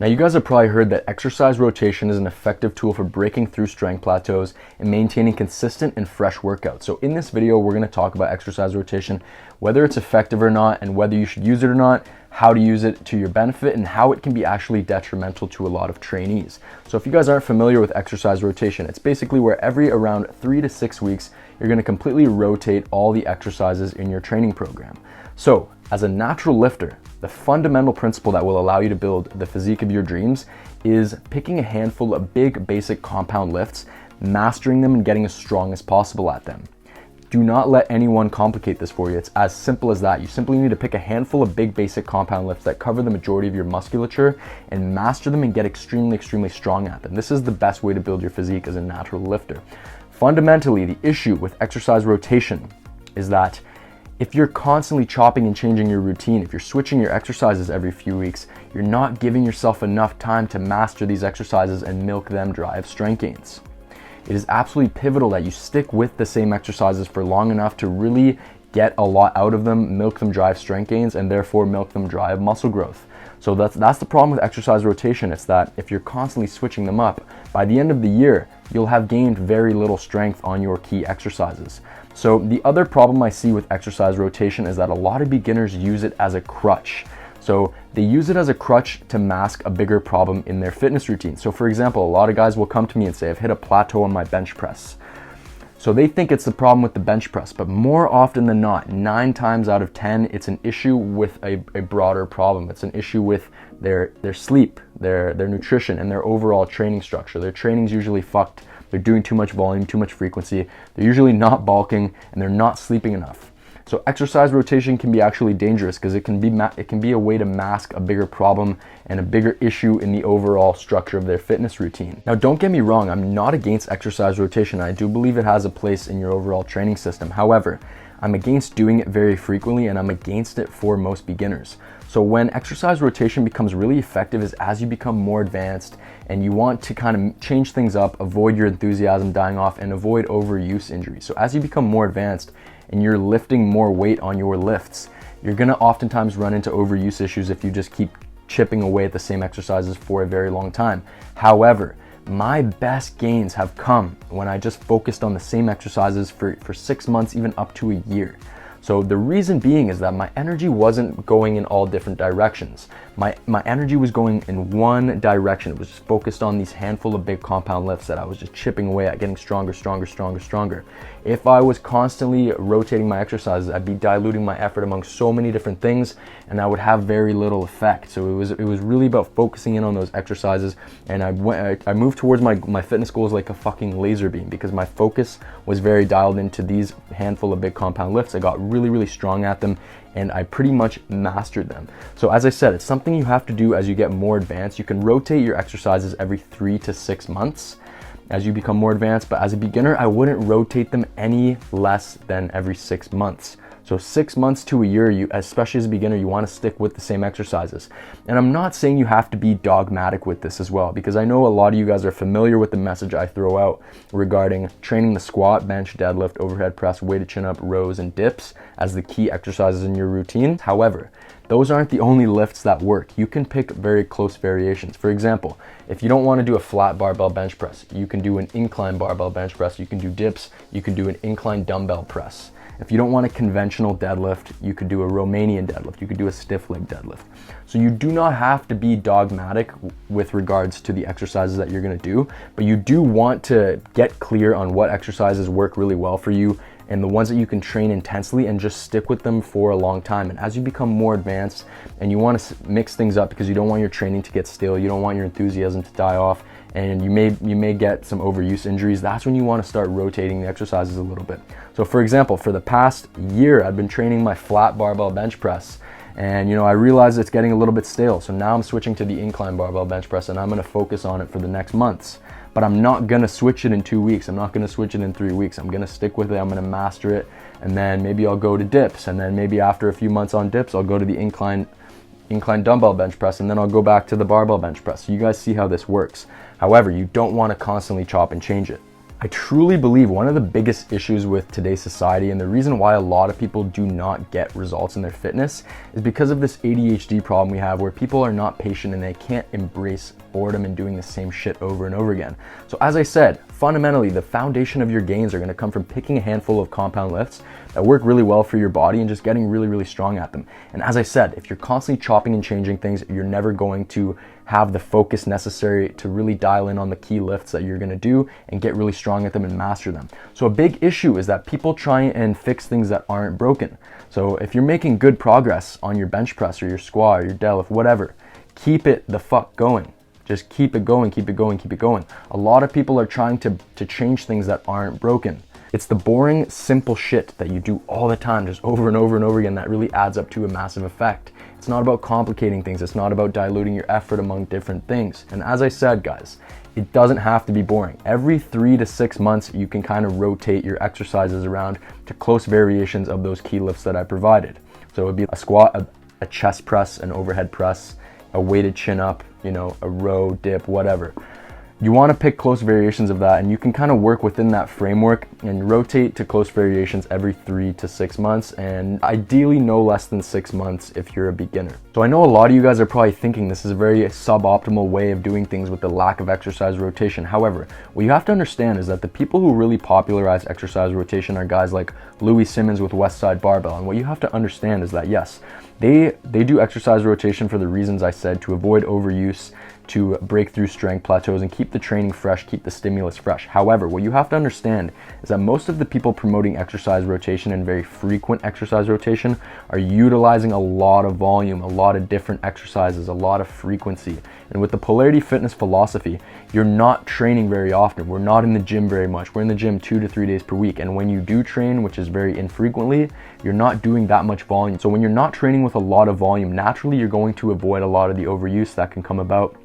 Now, you guys have probably heard that exercise rotation is an effective tool for breaking through strength plateaus and maintaining consistent and fresh workouts. So in this video, we're going to talk about exercise rotation, whether it's effective or not, and whether you should use it or not, how to use it to your benefit, and how it can be actually detrimental to a lot of trainees. So if you guys aren't familiar with exercise rotation, it's basically where every around 3 to 6 weeks, you're going to completely rotate all the exercises in your training program. So as a natural lifter, the fundamental principle that will allow you to build the physique of your dreams is picking a handful of big basic compound lifts, mastering them and getting as strong as possible at them. Do not let anyone complicate this for you. It's as simple as that. You simply need to pick a handful of big basic compound lifts that cover the majority of your musculature and master them and get extremely strong at them. This is the best way to build your physique as a natural lifter. Fundamentally, the issue with exercise rotation is that if you're constantly chopping and changing your routine, if you're switching your exercises every few weeks, you're not giving yourself enough time to master these exercises and milk them dry of strength gains. It is absolutely pivotal that you stick with the same exercises for long enough to really get a lot out of them, milk them dry of strength gains, and therefore milk them dry of muscle growth. So that's the problem with exercise rotation. It's that if you're constantly switching them up, by the end of the year, you'll have gained very little strength on your key exercises. So the other problem I see with exercise rotation is that a lot of beginners use it as a crutch. So they use it as a crutch to mask a bigger problem in their fitness routine. So for example, a lot of guys will come to me and say, I've hit a plateau on my bench press. So they think it's the problem with the bench press, but more often than not, 9 times out of 10, it's an issue with a broader problem. It's an issue with their sleep, their nutrition, and their overall training structure. Their training's usually fucked. They're doing too much volume, too much frequency. They're usually not bulking, and they're not sleeping enough. So exercise rotation can be actually dangerous because it can be a way to mask a bigger problem and a bigger issue in the overall structure of their fitness routine. Now, don't get me wrong, I'm not against exercise rotation. I do believe it has a place in your overall training system. However, I'm against doing it very frequently, and I'm against it for most beginners. So when exercise rotation becomes really effective is as you become more advanced and you want to kind of change things up, avoid your enthusiasm dying off, and avoid overuse injuries. So as you become more advanced and you're lifting more weight on your lifts, you're gonna oftentimes run into overuse issues if you just keep chipping away at the same exercises for a very long time. However, my best gains have come when I just focused on the same exercises for 6 months, even up to a year. So the reason being is that my energy wasn't going in all different directions. My energy was going in one direction. It was just focused on these handful of big compound lifts that I was just chipping away at, getting stronger. If I was constantly rotating my exercises, I'd be diluting my effort among so many different things, and I would have very little effect. So it was really about focusing in on those exercises, and I moved towards my fitness goals like a fucking laser beam because my focus was very dialed into these handful of big compound lifts. I got really strong at them, and I pretty much mastered them. So as I said, it's something you have to do as you get more advanced. You can rotate your exercises every 3 to 6 months as you become more advanced, but as a beginner, I wouldn't rotate them any less than every 6 months. So 6 months to a year, especially as a beginner, you want to stick with the same exercises. And I'm not saying you have to be dogmatic with this as well, because I know a lot of you guys are familiar with the message I throw out regarding training the squat, bench, deadlift, overhead press, weighted chin-up, rows, and dips as the key exercises in your routine. However, those aren't the only lifts that work. You can pick very close variations. For example, if you don't want to do a flat barbell bench press, you can do an incline barbell bench press, you can do dips, you can do an incline dumbbell press. If you don't want a conventional deadlift, you could do a Romanian deadlift, you could do a stiff leg deadlift. So you do not have to be dogmatic with regards to the exercises that you're gonna do, but you do want to get clear on what exercises work really well for you and the ones that you can train intensely and just stick with them for a long time. And as you become more advanced and you want to mix things up because you don't want your training to get stale, you don't want your enthusiasm to die off, and you may get some overuse injuries, that's when you want to start rotating the exercises a little bit. So for example, for the past year, I've been training my flat barbell bench press, and I realized it's getting a little bit stale. So now I'm switching to the incline barbell bench press, and I'm going to focus on it for the next months. But I'm not going to switch it in 2 weeks. I'm not going to switch it in 3 weeks. I'm going to stick with it. I'm going to master it, and then maybe I'll go to dips, and then maybe after a few months on dips, I'll go to the incline dumbbell bench press, and then I'll go back to the barbell bench press. So you guys see how this works. However, you don't want to constantly chop and change it. I truly believe one of the biggest issues with today's society, and the reason why a lot of people do not get results in their fitness, is because of this ADHD problem we have, where people are not patient and they can't embrace boredom and doing the same shit over and over again. So as I said, fundamentally, the foundation of your gains are going to come from picking a handful of compound lifts that work really well for your body and just getting really, really strong at them. And as I said, if you're constantly chopping and changing things, you're never going to have the focus necessary to really dial in on the key lifts that you're going to do and get really strong at them and master them. So a big issue is that people try and fix things that aren't broken. So if you're making good progress on your bench press or your squat or your deadlift, whatever, keep it the fuck going. Just keep it going, keep it going, keep it going. A lot of people are trying to change things that aren't broken. It's the boring, simple shit that you do all the time, just over and over and over again, that really adds up to a massive effect. It's not about complicating things. It's not about diluting your effort among different things. And as I said, guys, it doesn't have to be boring. Every 3 to 6 months, you can kind of rotate your exercises around to close variations of those key lifts that I provided. So it would be a squat, a chest press, an overhead press, a weighted chin up, you know, a row, dip, whatever. You want to pick close variations of that, and you can kind of work within that framework and rotate to close variations every 3 to 6 months, and ideally no less than 6 months if you're a beginner. So I know a lot of you guys are probably thinking this is a very suboptimal way of doing things with the lack of exercise rotation. However, what you have to understand is that the people who really popularize exercise rotation are guys like Louis Simmons with Westside Barbell. And what you have to understand is that yes, they do exercise rotation for the reasons I said, to avoid overuse, to break through strength plateaus and keep the training fresh, keep the stimulus fresh. However, what you have to understand is that most of the people promoting exercise rotation and very frequent exercise rotation are utilizing a lot of volume, a lot of different exercises, a lot of frequency. And with the Polarity Fitness philosophy, you're not training very often. We're not in the gym very much. We're in the gym 2 to 3 days per week. And when you do train, which is very infrequently, you're not doing that much volume. So when you're not training with a lot of volume, naturally you're going to avoid a lot of the overuse that can come about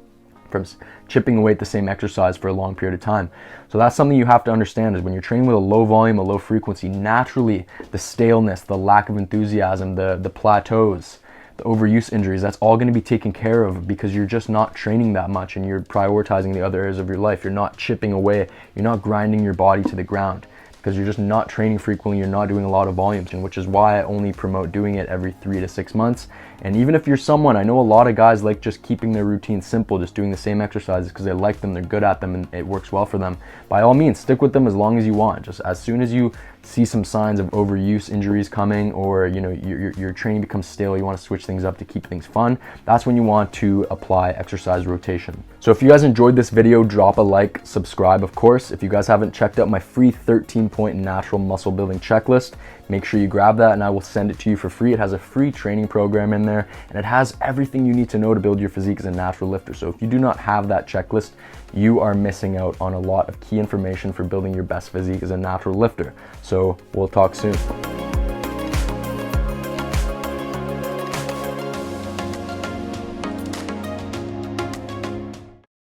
from chipping away at the same exercise for a long period of time. So that's something you have to understand, is when you're training with a low volume, a low frequency, naturally the staleness, the lack of enthusiasm, the plateaus, the overuse injuries, that's all going to be taken care of because you're just not training that much and you're prioritizing the other areas of your life. You're not chipping away, you're not grinding your body to the ground because you're just not training frequently, you're not doing a lot of volumes, and which is why I only promote doing it every 3 to 6 months. And even if you're someone, I know a lot of guys like just keeping their routine simple, just doing the same exercises because they like them, they're good at them, and it works well for them. By all means, stick with them as long as you want. Just as soon as you see some signs of overuse injuries coming, or you know your training becomes stale, you want to switch things up to keep things fun, that's when you want to apply exercise rotation. So if you guys enjoyed this video, drop a like, subscribe of course. If you guys haven't checked out my free 13-point natural muscle building checklist, make sure you grab that and I will send it to you for free. It has a free training program in there and it has everything you need to know to build your physique as a natural lifter. So if you do not have that checklist, you are missing out on a lot of key information for building your best physique as a natural lifter. So we'll talk soon.